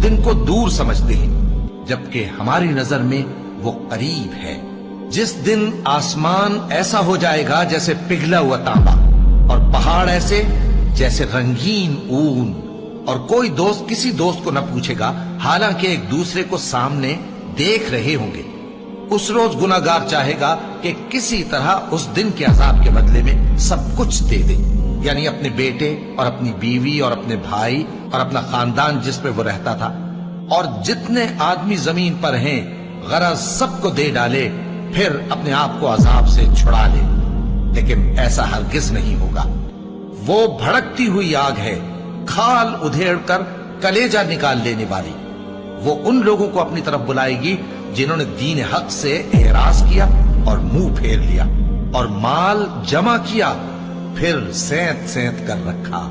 دن کو دور سمجھتے ہیں جبکہ ہماری نظر میں وہ قریب ہے۔ جس دن آسمان ایسا ہو جائے گا جیسے پگھلا ہوا تانبا، اور پہاڑ ایسے جیسے رنگین اون، اور کوئی دوست کسی دوست کو نہ پوچھے گا حالانکہ ایک دوسرے کو سامنے دیکھ رہے ہوں گے۔ اس روز گناہگار چاہے گا کہ کسی طرح اس دن کے عذاب کے بدلے میں سب کچھ دے دے، یعنی اپنے بیٹے اور اپنی بیوی اور اپنے بھائی اور اپنا خاندان جس پہ وہ رہتا تھا، اور جتنے آدمی زمین پر ہیں غرض سب کو دے ڈالے، پھر اپنے آپ کو عذاب سے چھڑا لے۔ لیکن ایسا ہرگز نہیں ہوگا۔ وہ بھڑکتی ہوئی آگ ہے، کھال ادھیڑ کر کلیجہ نکال لینے والی۔ وہ ان لوگوں کو اپنی طرف بلائے گی جنہوں نے دین حق سے اعراض کیا اور منہ پھیر لیا اور مال جمع کیا پھر سینت سینت کر رکھا۔